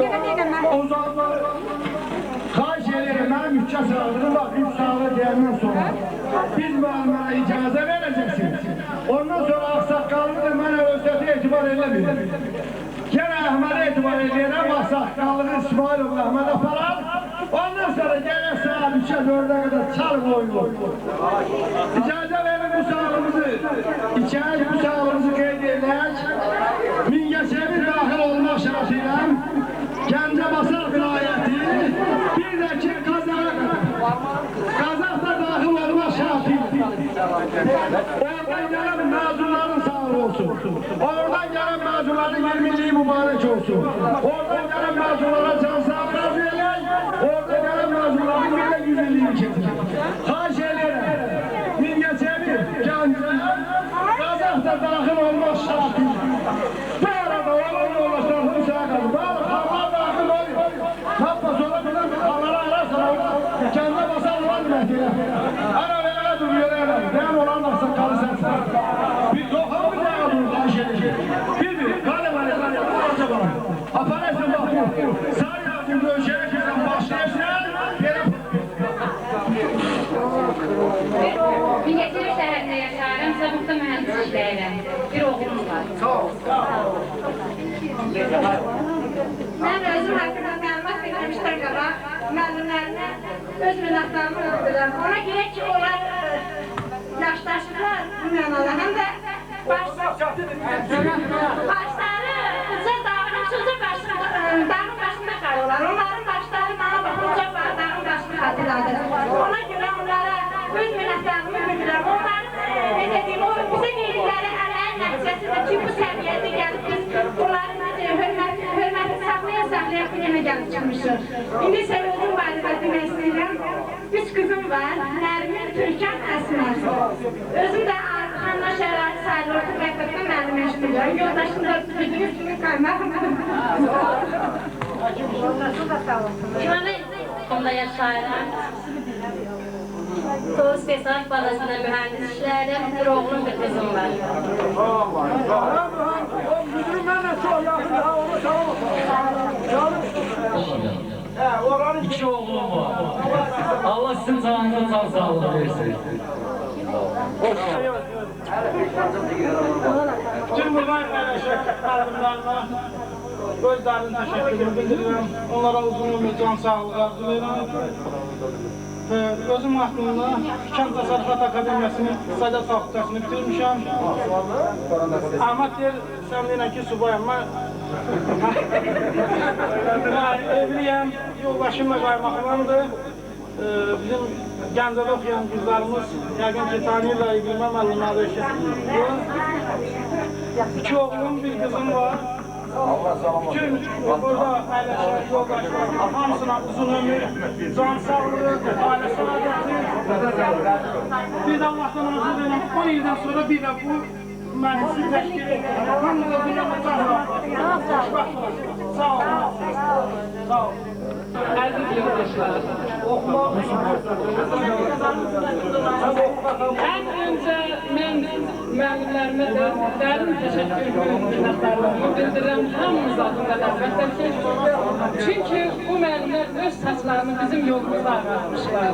O zaman kaç ederim ben 3 sağlığım bak 3 sağlığı diyenden sonra biz bana icazə vereceksiniz. Ondan sonra aksakallı da bana özeti etibar edemiyor. Gene Ahmet'e etibar edeyim aksakallığı İsmailov Ahmet'e falan. Ondan sonra gene saat 3'e 4'e kadar çal koyuyor. İcazə verin bu sağlığımızı, içeri bu sağlığımızı qeyd edək. Mingəçevir daxil olmaq şartıyla Gəncəbasar vilayəti, bir də ki Qazaq da daxil olmaq şartıyla. Oradan gələn məzunların sağlığı olsun. Oradan gələn məzunların 20'liyi mübarək olsun. Oradan gələn məzunlara can sağlığı razı elək. Oradan gələn məzunların bir də 100'liyini çekin. Xahiş edirəm. Mingəçevir, Gəncə, Qazaq da daxil olmaq şartıyla. Bu arada olan yoldaşlar müsaade edin. Xallar daxil oluyor. Tapma sonra bilir xalları ararsan orada kəndə basan var məhdilə. Ara verələ duruyor elə. Deyən olan saqqalı sənsin. Bir yoxam bir dəyə durur xahiş edir. Bir, qaliba acaba. Aparəsin bax bu. Sağ yaxın görüşərək bizdən başlayırsan. Mingəçevir şəhərində yaşayıram, Sabıqda mühəndis işləyirəm. Bir oğlumuz var. Sağ ol. Mən özüm haqqında məlumat vermişlər qabaq, müəllimlərinə öz minnətlərimi öldürürəm. Ona görə ki, onlar yaşdaşdılar bu mənada, həm də başları uca dağın başında qalırlar. Onların başları mənə baxınca dağın başını xatırladır. Ona görə onlara öz minnətlərimi bildirirəm. Onların bizə verdikləri əməyin nəticəsində ki, bu səviyyədə gəlib biz bunların hörməti saxlaya bu yana gəlib çıxmışıq. İndi isə özüm barədə demək istəyirəm. 3 qızım var, Nərmin, Türkan, Əsmər. Özüm də Xanlar şərait sayılı orta məktəbdə müəllim işləyirəm. Yoldaşım da dediyiniz kimi qaymağım. Şuanı onda yaşayıram. Toğuz Fesaj Balası'nda mühendis işləyirəm. Bir oğlum, bir kızım var. Müdürüm mənlə çox yaxın, ona sağ olun. İki oğlum var. Allah sizin canınıza sağ sağlık versin. Bütün bunlar müəllimlərlə özlərinin təşəkkürünü bildirirəm. Onlara uzun ömür, can sağlığı arzu edirəm. Özüm haqqında Kənd Təsərrüfat Akademiyasının İqtisadiyyat fakültəsini bitirmişəm. Ahmet deyir, sən deyirəm ki, subayam. Mən evliyəm, yoldaşımla qaymaqlandır. Bizim Gəncədə oxuyan qızlarımız yəqin ki, tanıyırlar, bilməm müəllimlərdə eşitdir. 2 oğlum, bir qızım var. Bütün burada əyləşən yoldaşlar, hamısına uzun ömür, can sağlığı, ailə sağlığı. Bir də Allah'tan arzu edirəm, 10 ildən sonra bir də bu məclisi təşkil edirəm. Hamıda dünyada canlı. Sağ olun. Sağ olun. Əziz yoldaşlar, ən öncə mən müəllimlərimə də dərin təşəkkür minnətdarlığımı bildirirəm. Hamımız adında əlbəttə ki, çünki bu müəllimlər öz saçlarını bizim yolumuzda ağarmışlar.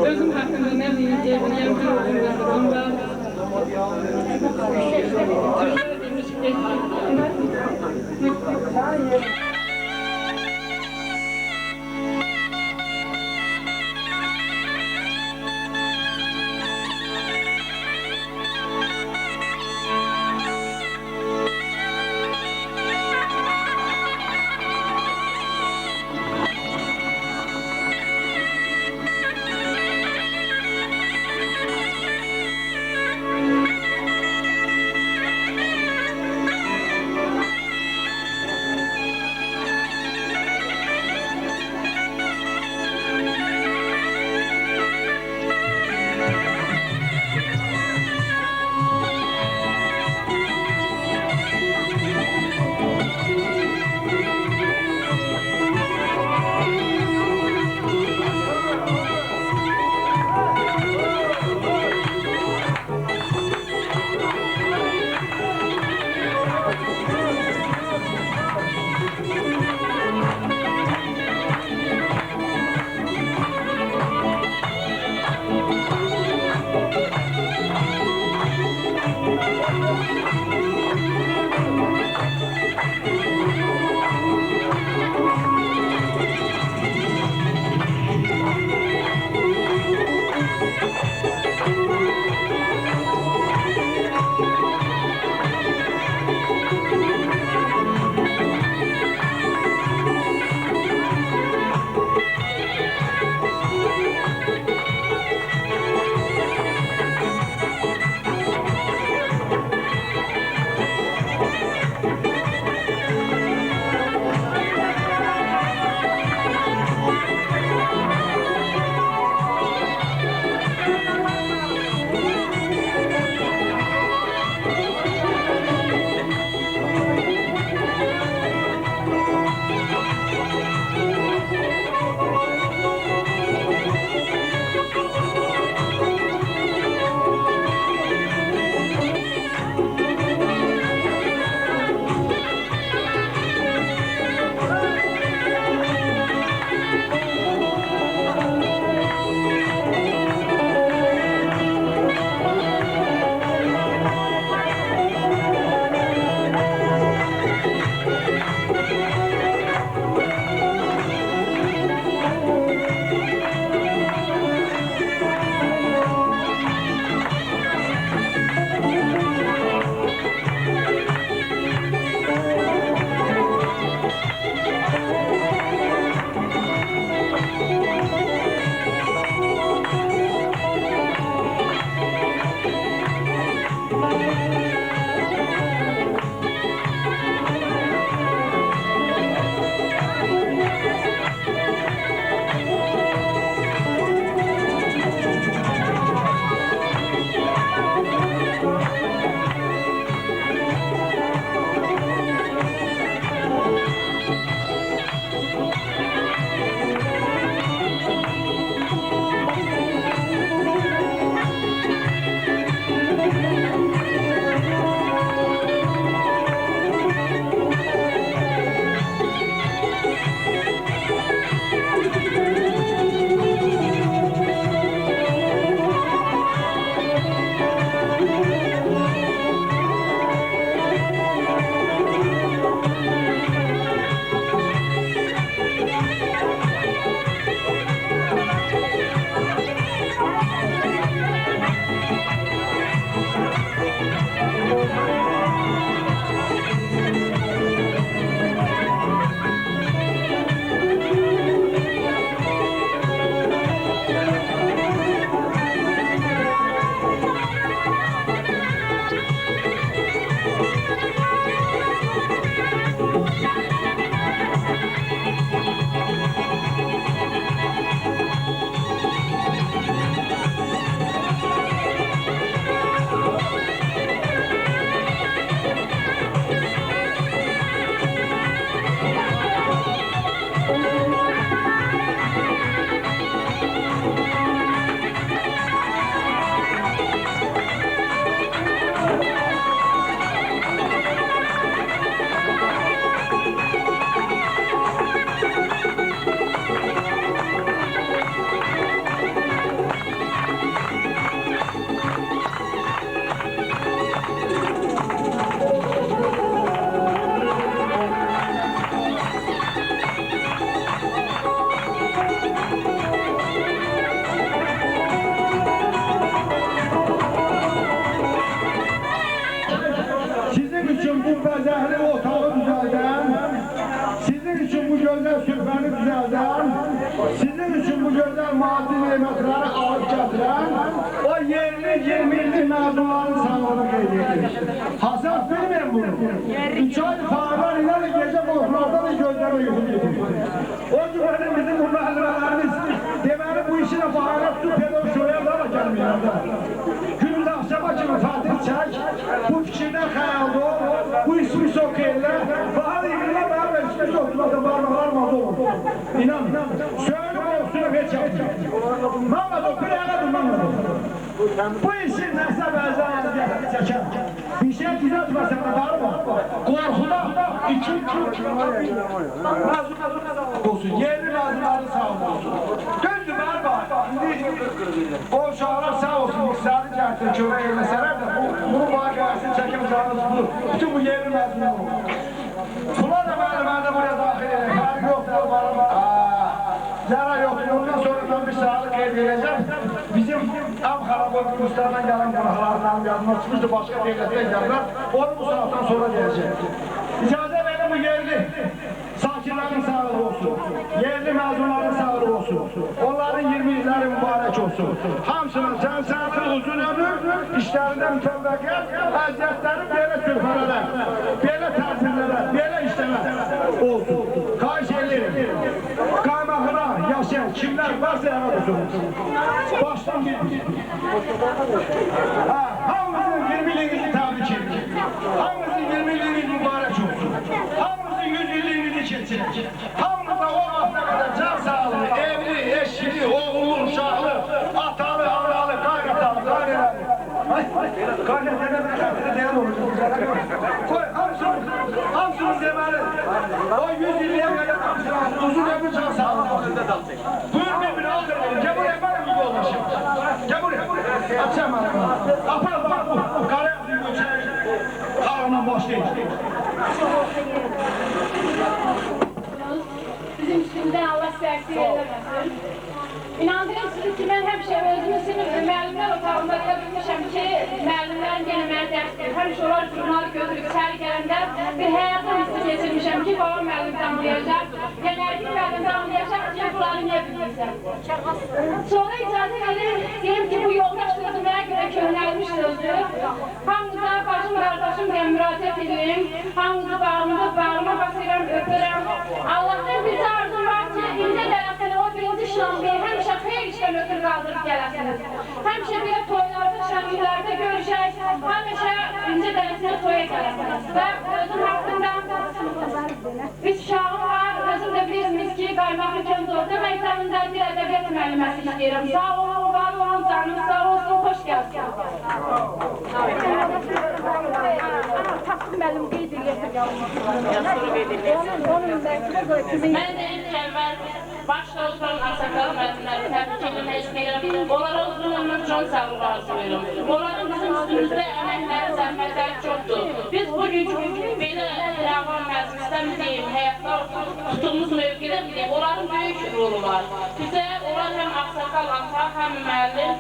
Özüm haqqında nə deyim, evliyəm, bir oğlum və qızım var. Türklər demiş ki, Sizin için bu güzel maddi nimetleri alıp getiren o yerli 20'li mezunların sağlığını qeyd Hasan bilmeyin bunu. 3 ay fağlar ile gece boğazlarda da gözlerine yuxu getirir. O güvenin bizim bu müəllimələrimiz deməli bu işine fağlar su pedal şöyə da gelmiyor. Günün akşama kimi tatil çək, bu fikirdən xəyalda ol, bu ismi sokeylər, bahar ilgilə bəli ismi sokeylərdə varmaz olur. İnan, söylüm olsun heç yapacaq. Mamad o, bir yana dur Mamad o. Bu işin nəsə bəzən çəkər. Bir şey düzəltməsən də darma. Qorxuda iki olsun, yerli məzunları sağ olsun. Düzdür, bəli var. O uşaqlar sağ olsun, miqsarı gəlsin, kömək eləsələr də bunu vaqiəsini çəkib yapacağınız bu. Bütün bu yerli mezunu. Pula da ben de buraya dahil edeyim. Fark yok da yara yok. Ondan sonra bir sağlık elde edeceğim. Bizim Ankara Bölgümüzden gelen konaklarından yanına çıkmıştı. Başka devletten geldiler. Onu bu saatten sonra gelecek. İcazə verin bu yerli sakinlerin sağlığı olsun. Yerli mezunların sağlığı olsun. Onların 20 illeri mübarek olsun. Hamsının can sağlığı uzun ömür, işlerinden mütevvəqqət, əziyyətləri belə sürfələrə, belə təsirlərə, belə işlərə olsun. Xahiş ederim. Qaymağına yaşayan kimler varsa yana dursun. Baştan bir. Hamımızın 20 ilinizi təbrik edir. Hamımızın 20 iliniz mübarek olsun. Hamımızın 100 ilinizi keçir. Hamımıza o vaxta qədər can sağlığı, evli, eşli, oğullu, uşaqlı, atalı, analı, qaynatalı, qaynələri. Qaynətlərə deyən olacaq. Koy, hamısını deməli. O 100 illiyə qədər uzun ömür can sağlığı. Buyur bir aldırmayın. Gel buraya ben bir yoldaşım. Gel buraya. Açacağım adamı. Apar bak bu. Karaya bir göçer. Karına boş değil. Bizim üstümüzden Allah sersi eylemesin. İnandırım sizi ki ben hemşe özümün sınıf müəllimlər otağında görmüşəm ki, müəllimlərin gene mənə dərs verir. Həmişə onlar jurnal götürüb içəri gələndə bir həyatım hissi geçirmişəm ki, babam müəllim anlayacaq. Yəni bir müəllim anlayacaq ki, bunları niyə bilmirsən. Sonra icazə verir, deyim ki, bu yoldaş sözü mənə görə köhnəlmiş sözdür. Hamınıza bacım, qardaşım deyə müraciət edirəm. Hamınızı bağrıma basıram, öpürəm. Allah'tan bir arzum var ki, incə dərəsini o birinci şambiyə həmişə xeyir işdən ötür qaldırıb gələsiniz. Həmişə belə toylarda, şambilərdə görüşək, həmişə incə dərəsinə toya gələsiniz. Və özüm haqqında bir uşağım var, özüm də bilirsiniz ki, Qaymaqlı Kənd Orta Məktəbində bir ədəbiyyat müəlliməsi istəyirəm. Sağ olun, var olun, canım sağ olsun, xoş gəlsin. Tapdım müəllim qeyd edirəm. Mən də ilk əvvəl başda oturan Aksakal müəllimləri təbrik etmək istəyirəm. Onlara uzun ömür, can sağlığı arzulayıram. Onların bizim üstümüzdə əməkləri, zəhmətləri çoxdur. Biz bugünkü belə rəvan məclisdən deyim, həyatda tutduğumuz mövqedə bilək, onların böyük rolu var. Bizə onlar həm Aksakal ata, həm müəllim,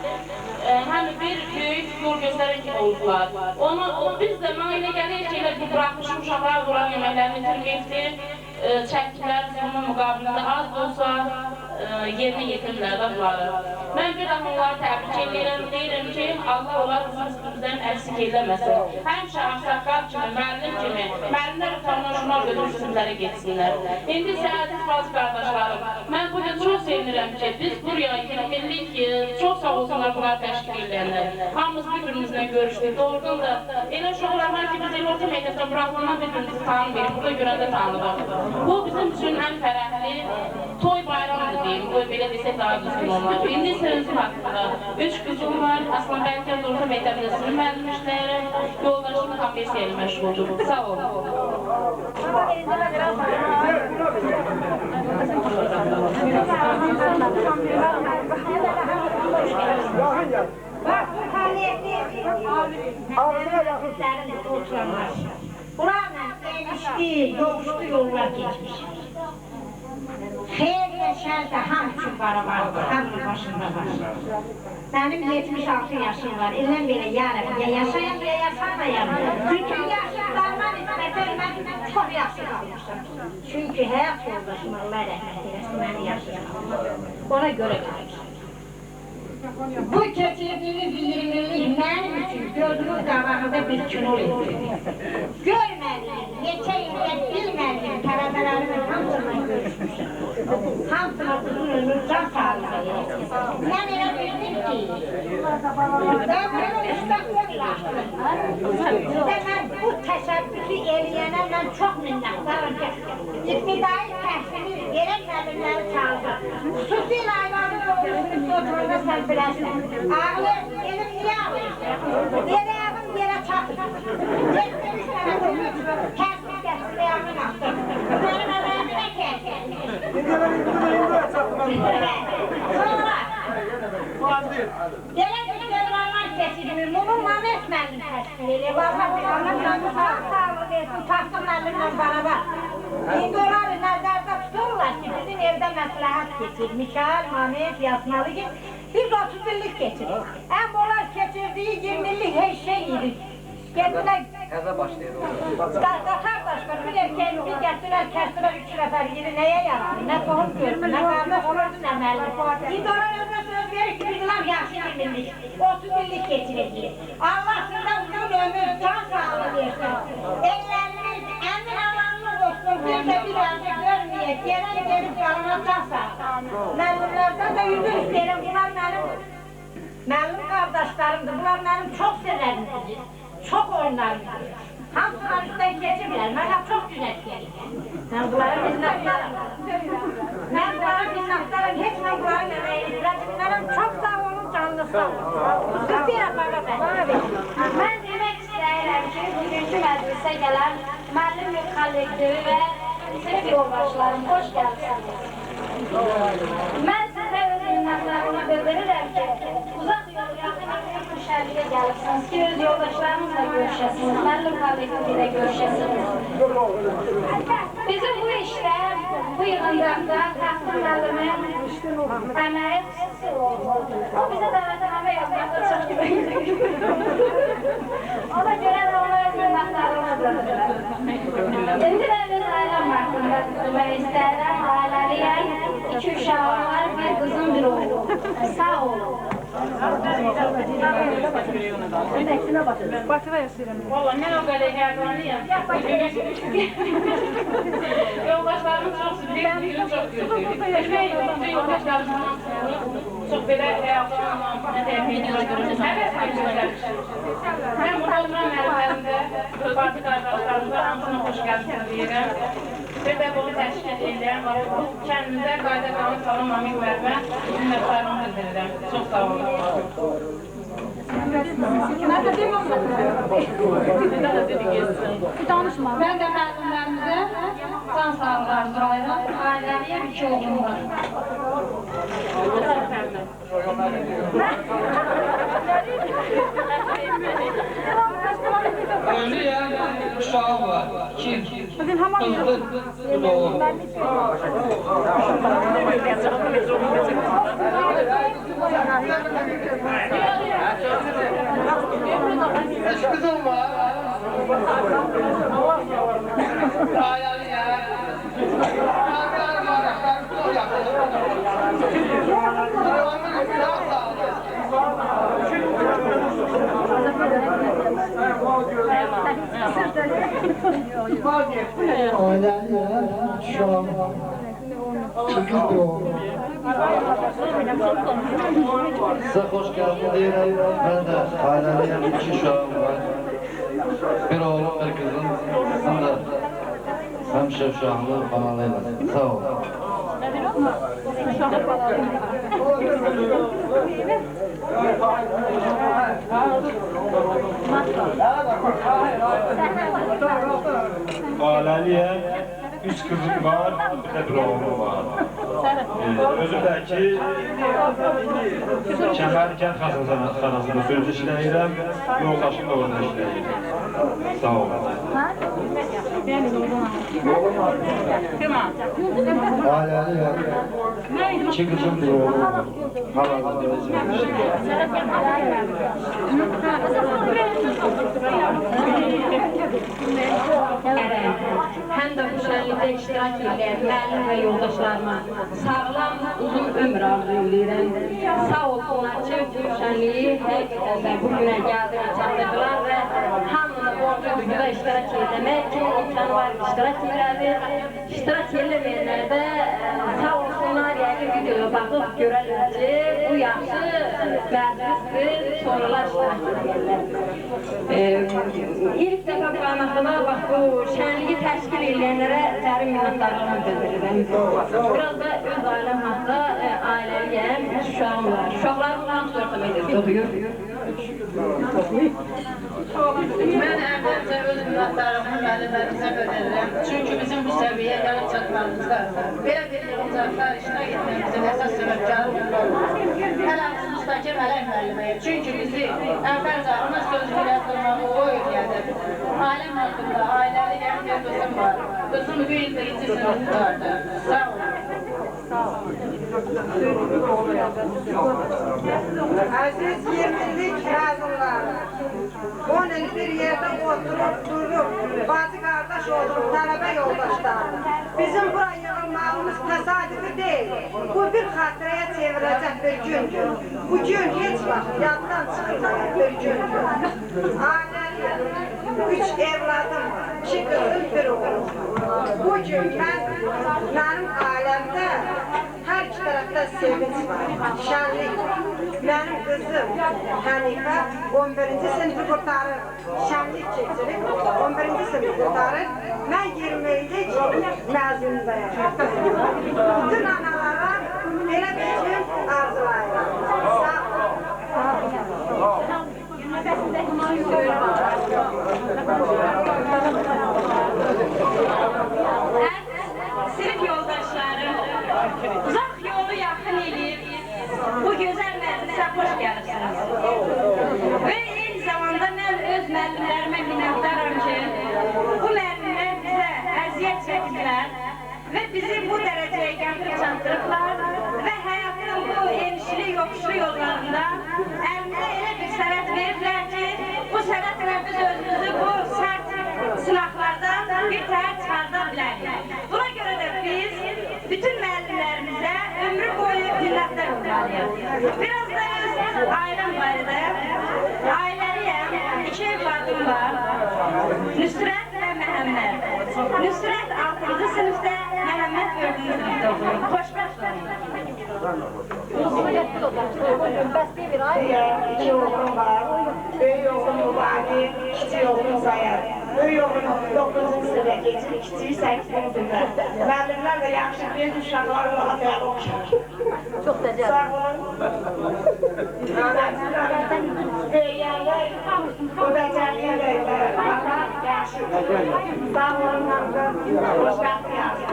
həm bir böyük yol göstərən kimi oldular. Biz də mənə elə gəlir ki, elə bu buraxmış uşaqlar olan yeməklərini itirməkdir. Çəkdilər bunun müqabilində az da olsa yerinə yetirmirlər də bunları. Mən bir daha onları təbrik edirəm, deyirəm ki, Allah onlar bizim üstümüzdən əksik eləməsin. Həmişə Aksakal kimi, müəllim kimi, müəllimlər utanma jurnal götürüb üstümüzlərə getsinlər. İndi isə əziz bazı qardaşlarım, mən bugün çox sevinirəm ki, biz buraya 20 illik çox sağ olsunlar bunlar təşkil edənlər. Hamımız bir-birimizlə görüşdük. Doğrudan da elə uşaqlar var ki, biz elə orta məktəbdən buraxılandan bir-birimizi tanımırıq, burada görəndə tanıdıq. Bu bizim üçün ən fərəhli toy bayramıdır deyim, qoy belə desək daha düzgün olmalı. İndi isə özüm haqqında 3 qızım var, Aslan Bəlkənd Orta Məktəbində sınıf müəllimi işləyirəm, yoldaşım konfessiya ilə məşğuldur. Sağ olun. Bak bu faaliyetli ağzına oturanlar. Bunlarla enişti, yokuştu yollar geçmiş. Xeyr və şər də hamısı barabardır, hamının başında var. Benim 76 yaşım var, eləm belə yarım, ya yaşayam, ya yaşamayam. Çünki yaşımlarıma nisbətən mən çox yaxşı qalmışım. Çünki həyat yoldaşım Allah rəhmət eləsin, məni yaşayamam. Ona görə gəlmişim. Bu keçirdiyiniz 20 illik mənim üçün gözümün qabağında bir kino idi. Görmədiyim, neçə ildə bilmədiyim tələbələrimin hamısına görüşmüşəm. Hamısına uzun ömür can sağlığı verir. Mən elə bildim ki, ben bunu üstadlık yaptım. Və mən bu təşəbbüsü eləyənə mən çox minnətdarım ki, iqtidai təhsili yerə müəllimləri çağırdı. Xüsusilə ayvarlı doğrusunu oturanda sən biləsən. Ağlı, elim niyə ağlayır? Yerəyağım yerə çatır. Yetmiş sənətini kəsbi gətirdi, ayağını atdım. Mənim əməyimi də kəsdi. Sonra, belə bir dövranlar keçirmir. Bunu Mamet müəllim təşkil edir. Vallahi Allah canı sağlıq etsin, Taxtın müəllimlə beraber. İndi onları nəzərdə tuturlar ki, bizim evdə məsləhət keçir. Mikail, Mamet, Yasmalı ki, biz 30 illik keçirik. Hem onlar keçirdiği 20 illik her şey yedik. Geldiler, Qəza başlayır. qatar daşlar, bir erkeğimizi getdiler, kestiler 3 nəfər yeri neye yaradı? Ne tohum gördü, ne kardeş olurdu, ne müəllim. İndi onlar özünə söz verir ki, bizler yaxşı 20 illik, 30 illik geçireceğiz. Allah sizden uzun ömür, can sağlığı versin. Elleriniz emin amanlı olsun, bir de bir önce görmeyek, gelen gelip kalına can sağlığı. Müəllimlərdən də yüzü istəyirəm, bunlar mənim qardaşlarımdır, bunlar mənim çox sevərimdir. Çok oyunlarımdır. Hamısından üstten geçirmirlər, mən çox güzel gəlirəm. Mən bunlara minnətdarım. Mən bunlara minnətdarım, heç mən bunların əməyi itirəm. Çox sağ olun, canlı sağ olun. Xüsusilə bana mən. Mən demək istəyirəm ki, bugünkü məclisə gələn müəllim kollektivi və sinif yoldaşlarım, xoş gəlsiniz. Mən sizə öz minnətlərimi bildirirəm ki, uzaq yol yaxın bir şəhərliyə gəlirsiniz ki, öz yoldaşlarınızla görüşəsiniz, müəllim kollektivi ilə görüşəsiniz. Bizim bu işdə, bu yığıncaqda Taxtın müəllimin əməyi xüsusi olmalıdır. O bizə dəvətnamə yazmaqda çox köməkdir. Ona görə də ona öz minnətlərimi bildirirəm. İndi də öz ailəm haqqında bilmək istəyirəm, ailəliyəm. 2 uşağım var, bir qızım, bir oğlum. Sağ olun. Valla mən o qədər həyəcanlıyam. Yoldaşlarımın çoxsu, bir çox gözləyir. Yoldaşlarımın çox belə həyəcanlıyam. Mən burada oturan müəllimlərimdə, parti qardaşlarımda hamısına xoş gəlsin deyirəm. Bir də bunu təşkil edirəm. Kəndimizdə qayda qanun salan Mamik müəllimə minnətdarlığımı bildirirəm. Çox sağ olun. Mən də müəllimlərimizə can sağlığı arzulayıram. Ailəliyəm, 2 oğlum var. Ölüyəm, uşağım var. 2 qızlı, bir oğlum. Kızım var. Aileliyim. Kardeşlerim var. Çok yakın. Ömrüm biraz sağlık. Aileliyim. Şu an 8 doğum. Size hoş geldin diyelim. Ben de aileliyim, 2 uşağım var. Bir oğlum, bir kızım. Sizin de hemşe uşağımı banalıyla. Sağ olun. Ailəliyəm, 3 kızım var, bir də bir oğlum var. Özümdəki Kəmərkənd xanasında sözcü işləyirəm, yoldaşım da orada işləyir. Sağ olun. Aileliyim. 2 kızım, bir oğlum var. Havada Həm də bu şənlikdə iştirak edən müəllim və yoldaşlarıma sağlam, uzun ömür arzu edirəm. Sağ olsunlar ki, bu şənliyi həqiqətən də bugünə gəldiyini çatdırdılar və hamını borcudur ki, iştirak etmək ki, imkanı var ki, iştirak edirədir. İştirak edilməyənlər də sağ olsunlar, yəni videoya baxıb görərlər ki, bu yaxşı məclisdir, sonralar iştirak edirlər. İlk dəfə qaynaqlığa bax bu şənliyi təşkil edənlərə dərin minnətdarlığımı bildirirəm. Biraz da öz ailəm haqqında ailəliyəm, 3 uşağım var. Uşaqlarım hamısı orta mediada oxuyur. Mən əvvəlcə öz minnətdarlığımı müəllimlərimizə bildirirəm. Çünki bizim bu səviyyəyə gəlib çatmamızda belə bir yığıncaqda iştirak etməyimizin əsas səbəbkarı oldu. Hələ başlıqdakı Mələk müəllimə. Çünki bizi əvvəlcə ana sözünü yazdırmağı o öyrədir. Ailəm haqqında, ailəliyəm bir qızım var. Qızım bu il birinci sınıfdadır. Sağ olun. Aziz yerlilik məzunları, 10 il bir yerdə oturup durup, bacı qardaş olup, tələbə yoldaşları. Bizim bura yığılmağımız təsadüfi deyil. Bu bir xatirəyə çevirəcək bir gündür. Bu gün heç vaxt yaddan çıxılmayan bir gündür. Ailəliyəm, 3 evladım var, 2 qızım, 1 oğlum. Bu gün mənim ailəmdə hər iki tərəfdə sevinç var, şənlik var. Mənim qızım Hənifə 11-ci sınıfı qurtarır, şənlik keçirib, 11-ci sınıfı qurtarır. Mən 20 illik məzundayım. Bütün analara belə bir gün arzulayıram. Sağ olun. Sınıf yoldaşlarım, uzaq yolu yaxın eləyib, bu gözəl məclisə xoş gəlirsiniz. Və eyni zamanda mən öz müəllimlərimə minnətdaram ki, bu müəllimlər bizə əziyyət çəkdilər və bizi bu dərəcəyə gətirib çatdırıblar və həyatın bu enişli, yoxuşlu yollarında əlimizə elə bir sənət veriblər ki, bu sənətlə biz özümüzü bu sərt sınaqlardan bir təhər çıxarda bilərik. Buna görə də biz bütün müəllimlərimizə ömrü boyu minnətlər olmalıyıq. Biraz da öz ailəm barədə, ailəliyəm, 2 evladım var, Nüsrət və Məhəmməd. Nüsrət 6-cı sınıfda, Məhəmməd 4-cü sınıfda oxuyur. Xoşbəxt olun. 2 oğlum var, böyük oğlum Mübadi, kiçik oğlum Zayar. Böyük oğlum 9-cu sınıfa keçir, kiçiyi 8-ci. Müəllimlər də yaxşı bir uşaqları daha dəli oxşar. Çox da gəl. Sağ olun. Böyüyənlər, bu da cəmiyə böyüklər. Yaxşı. Sağ olun, xoşbəxt yaxşı.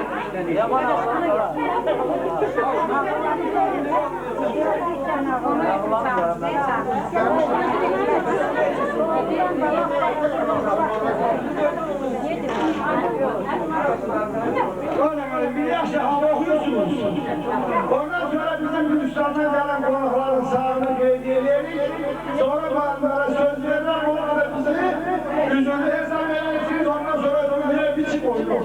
Öyle bir yaşta hava okuyorsunuz. Ondan sonra bizim Gürcistan'dan gelen konakların sağını belediyeledik. Sonra bazılara söz verirler, onlar da bizi üzüldü hesap verirsiniz. Ondan sonra öyle biçim oluyor.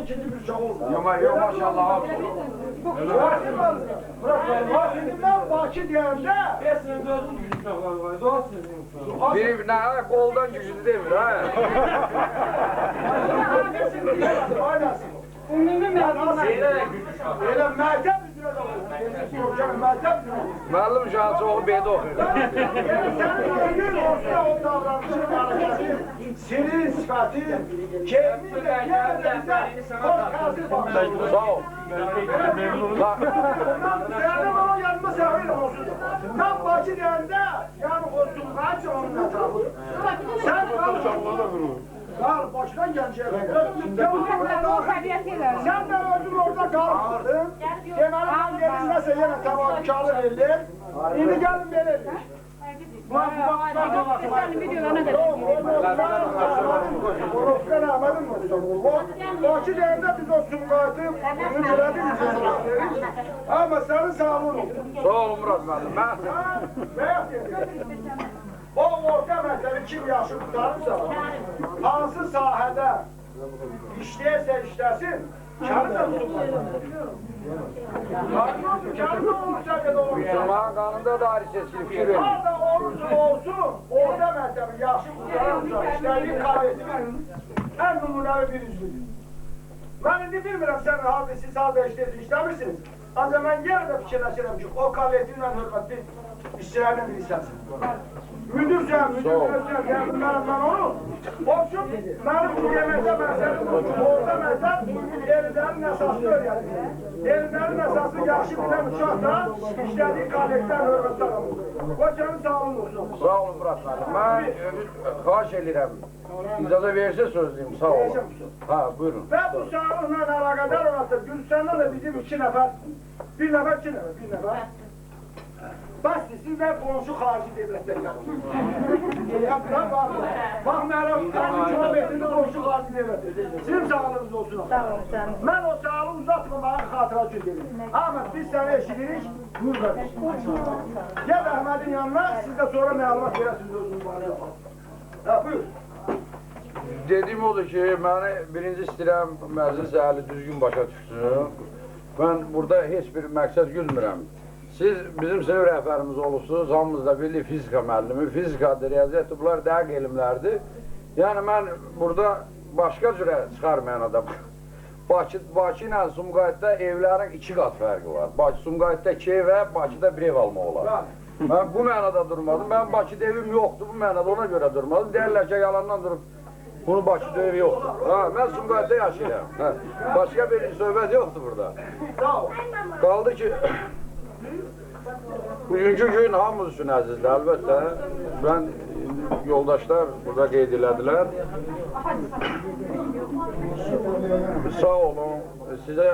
ikinci bir uşaq oldu. Yok maşallah. Vasimdən Bakı deyəndə Biri ne koldan güçlü değil mi? Ha? Ümumi məlumat. elə məktəb üzrə də olur. Məktəb üzrə. Müəllim şahsı oğlu B'de okuyor. Sənin ömrün olsun o davranışın, hərəkətin, senin sifətin, keyfin də yenə də bizə xoş təsir bağışlayır. Sağ ol. Sənin ona yanıma səvir olsun. Mən Bakı deyəndə, yəni o Sumqayıt onun ətrafıdır. Sən qal Bakıdan Gəncəyə sən də özün orada qalmışdın. Deməli, mən denizləsə yenə təvazükarlı verilir. İndi gəlin verilir. Bakı deyəndə biz o Sumqayıtı amma sənin sağlığın olur. Sağ olun Murat müəllim. O orta məktəbi kim yaşı tutarırsa, hansı sahədə işləyərsə işləsin, kârı da tutulmasın. Kârı da olursa qədər olursa. Müslüman qanunda da ayrı seçkilik fikir verir. Harada olursa olsun, orta məktəbi yaşı tutarırsa, işlədiyi kavetimin ən nümunəvi bir üzvüdür. Mən indi bilmirəm, sən harada siz harada işləmirsiniz. Ancaq mən yenə də fikirləşirəm ki, o kavetinlə hörmətli işçilərlə bir hissəsin. Müdürsən, yəni mən onu, olsun, mənim bu yeməkdə məsəlim olsun, orada məsəl, ellərin əsasını öyrədir. Ellərin əsasını yaxşı bilən uşaq da işlədiyi kollekdən hörmətli adamdır. O sənin sağlığın olsun. Sağ olun Murat müəllim. Mən xahiş edirəm. İcazə verirsə sözdeyim, sağ olun. Ha, buyurun. Və bu sağlıqla əlaqədar olarsa, Gürcistan'da da bizim iki nəfər, bir nəfər. Bəs sizlər qonşu xarici devlətlər gəlir. Bax, mənim kilometrində qonşu xarici devlətlər. Sizin sağlığınız olsun. Mən o sağlığı uzatmamağı xatıra üçün dedim. Ahmet, biz səni eşidirik, buyur qardeş. Gəl Əhmədin yanına, siz də sonra məlumat verəsiniz özünüz bana. Buyur. Dediyim odur ki, məni birinci istəyirəm məclis əhli düzgün başa düşsün. Mən burada heç bir məqsəd güdmürəm. Siz bizim sinif rəhbərimiz olursunuz, hamımız da bilir fizika müəllimi, fizikadır, riyaziyyatdır, bunlar dəqiq elmlərdir. Yəni mən burada başqa cürə çıxarmayan adam. Bakı ilə Sumqayıtda evlərin 2 qat fərqi var. Sumqayıtda 2 ev və Bakıda 1 ev almaq olar. Mən bu mənada durmadım, mən Bakıda evim yoxdur, bu mənada ona görə durmadım. Deyərlər ki, yalandan durub, bunu Bakıda evi yoxdur. Mən Sumqayıtda yaşayıram. Başqa bir söhbət yoxdur burada. Qaldı ki, bugünkü gün hamımız üçün əzizdir, əlbəttə. Mən yoldaşlar burada qeyd elədilər. Sağ olun, sizə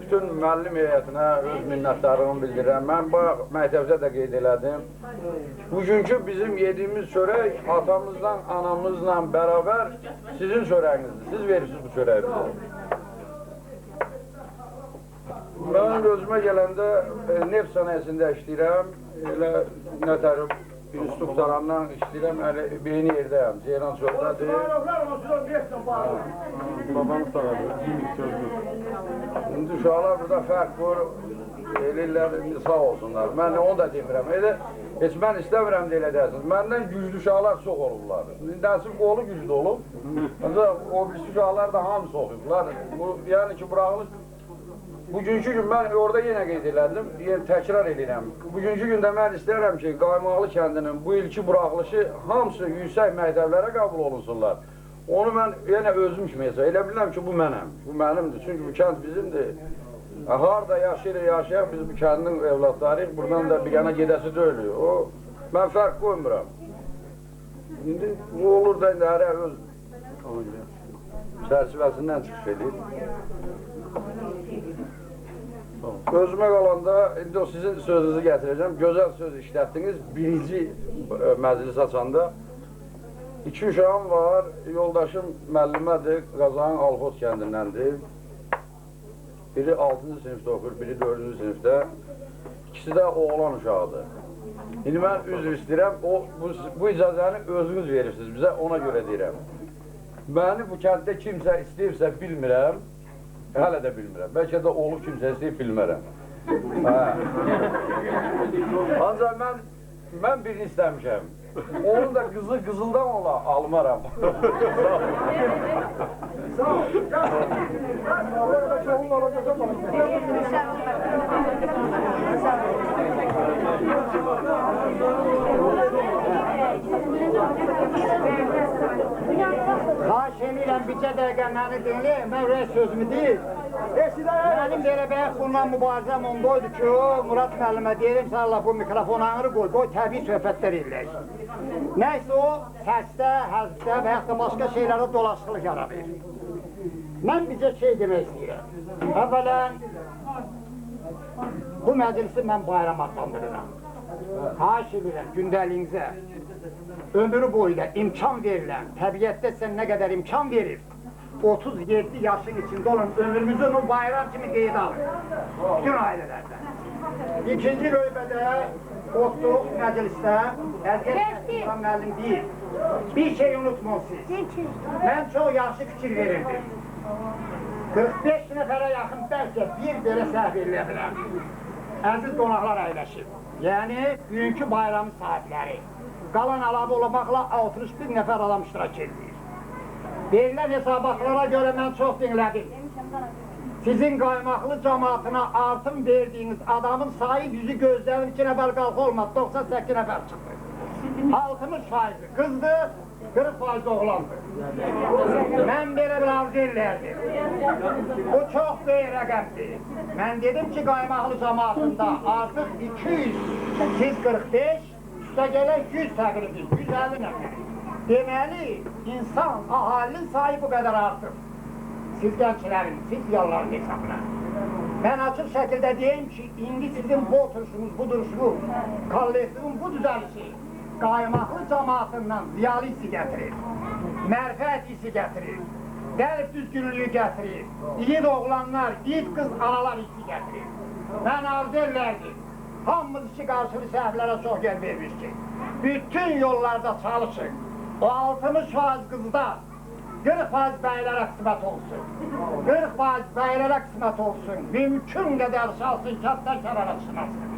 bütün müəllim heyətinə öz minnətdarlığımı bildirirəm. Mən bayaq məktəbdə də qeyd elədim. Bugünkü bizim yediyimiz çörək atamızla, anamızla bərabər sizin çörəyinizdir. Siz verirsiniz bu çörəyi bizə. Mən özümə gələndə neft sənayesində işləyirəm, elə nətərim instruktorandan işləyirəm, beyni yerdəyəm, Ceylan çöldədir. Babanı sağladı. İndi uşaqlar burada fərq var, eləyirlər, sağ olsunlar. Mən onu da demirəm, heç mən istəmirəm də elə deyəsiniz. Məndən güclü uşaqlar çox olublar. Nəsib qolu güclü olub, o birisi uşaqlar da hamısı oxuyublar. Yəni ki, buraxılış bugünkü gün mən orada yenə qeyd elədim, təkrar edirəm. Bugünkü gündə mən istəyirəm ki, Qaymaqlı kəndinin bu ilki buraxılışı hamısı yüksək məktəblərə qəbul olunsunlar. Onu mən yenə özüm kimi hesab elə bilirəm ki, bu mənəm, bu mənimdir. Çünki bu kənd bizimdir. Harada yaşayaq, biz bu kəndin evlatlarıyıq, buradan da bir yana gedəsi deyil. Mən fərq qoymuram. İndi bu olur da indi hərə öz çərçivəsindən çıxış edir. Özümə qalanda, indi o sizin sözünüzü gətirəcəm. Gözəl söz işlətdiniz, birinci məclis açanda. 2 uşağım var, yoldaşım müəllimədir, Qazanın Alxoz kəndindəndir. Biri 6-cı sinifdə oxur, biri 4-cü sinifdə. İkisi də oğlan uşağıdır. İndi mən üzr istəyirəm, bu icazəni özünüz verirsiniz bizə, ona görə deyirəm. Məni bu kənddə kimsə istəyirsə bilmirəm, Hələ də bilmirəm. Bəlkə də olub kimsəsi bilmərəm. Ancaq mən birini istəmişəm. Onun da qızı qızıldan ola almaram. Xahiş edirəm, bircə dəqiqə məni dinləyin, mən rəy sözümü deyil. Mənim belə bəyək bununla mübarizəm ondaydı ki, Murad müəllimə deyirəm, sən Allah bu mikrofon ağrı qoy, qoy təbii söhbətlər eləyək. Nəysə o, səsdə, həzdə və yaxud da başqa şeylərə dolaşqılıq yaradır. Mən bizə şey demək istəyirəm. Əvvələn, bu məclisi mən bayram adlandırıram. Xahiş edirəm, gündəliyinizə, ömrü boyda imkan verilən, təbiətdə sən nə qədər imkan verir, 37 yaşın içində olan ömrümüzü onu bayram kimi qeyd alır. Bütün ailələrdən. İkinci növbədə oturuq məclisdə, Əzgər müəllim deyil, bir şey unutmalısınız. Mən çox yaxşı fikir verirdim. 45 nəfərə yaxın bəlkə bir belə səhv eləyə bilər. Əziz qonaqlar əyləşib. Yəni, bugünkü bayramı sahibləri. Qalan əlavə olmaqla 61 nəfər adam iştirak edir. Verilən hesabatlara görə mən çox dinlədim. Sizin qaymaqlı cəmaatına artım verdiyiniz adamın sayı yüzü gözlərim 2 nəfər qalx olmadı, 98 nəfər çıxdı. 60% qızdı, 40% oğlandı. Mən belə bir arzu ellərdim. Bu çox böyük rəqəmdir. Mən dedim ki, qaymaqlı cəmaatında artıq 245, üstə gələn 100 təqribidir, 150 nəfər. Deməli, insan, ahalinin sayı bu qədər artır. Siz gənclərin, siz yolların hesabına. Mən açıq şəkildə deyim ki, indi sizin bu oturuşunuz, bu duruşunuz, kollektivin bu düzəlişi qaymaqlı cəmaatından ziyalı hissi gətirir, mərfət hissi gətirir, qəlb düzgünlüyü gətirir, yiğit oğlanlar, yiğit qız analar hissi gətirir. Mən arzu ellərdim. Hamımız iki qarşılı səhvlərə çox yer vermiş ki, bütün yollarda çalışın. O 60% qızda 40% bəylərə qismət olsun. 40% bəylərə qismət olsun. Mümkün qədər şalsın kənddən kənara çıxmasın.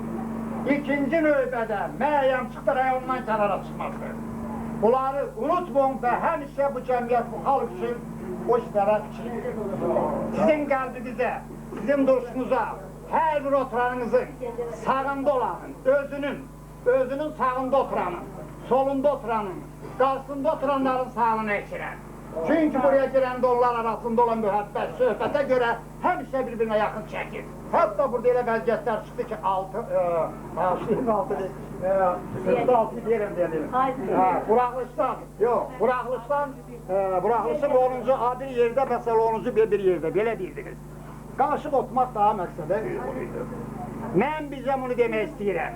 İkinci növbədə müəyyənçiqdə rayondan kənara çıxmasın. Bunları unutmayın və həmişə bu cəmiyyət, bu xalq üçün o işlərə fikirdir. Sizin qəlbinizə, sizin duruşunuza, hər bir oturanınızın sağında olanın, özünün sağında oturanın, solunda oturanın, qarşısında oturanların sağlığını ekirəm. Çünki buraya girəndə onlar arasında olan mühəbbət, söhbətə görə həmişə bir-birinə yaxın çəkir. Hətta burada elə vəziyyətlər çıxdı ki, 46 deyirəm dedim. Buraxılışdan, yox, buraxılışın 10-cu bir yerdə, məsələ 10-cu bir yerdə, belə deyirdiniz. Qarışıq oturmaq daha məqsədə uyğun idi. Mən bizə bunu demək istəyirəm.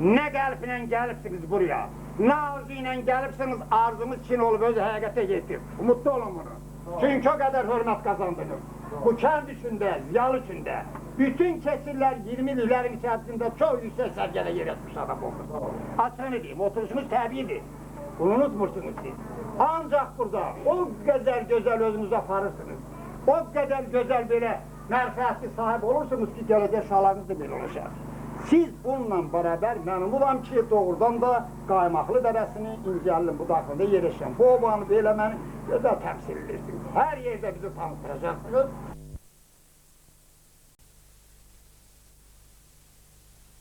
Nə qəlblə gəlibsiniz buraya, nə arzu ilə gəlibsiniz, arzumuz Çin olub öz həqiqətə yetib. Umutlu olun bunu. Çünki o qədər hörmət qazandınız. Bu kənd üçündə, ziyalı üçündə, bütün keçirlər 20 illərin içərisində çox yüksək səviyyədə yer etmiş adam olmuş. Açığını deyim, oturuşunuz təbiidir. Bunu unutmursunuz siz. Ancaq burada o qədər gözəl özünüzü aparırsınız. O qədər gözəl belə mərfəətli sahib olursunuz ki, gələcək şahlarınız da belə olacaq. Siz bununla bərabər mənim olam ki, doğrudan da qaymaqlı dərəsini İncəllin bu daxilində yerləşən bu obanı belə məni gözəl təmsil edirsiniz. Hər yerdə bizi tanıtıracaqsınız.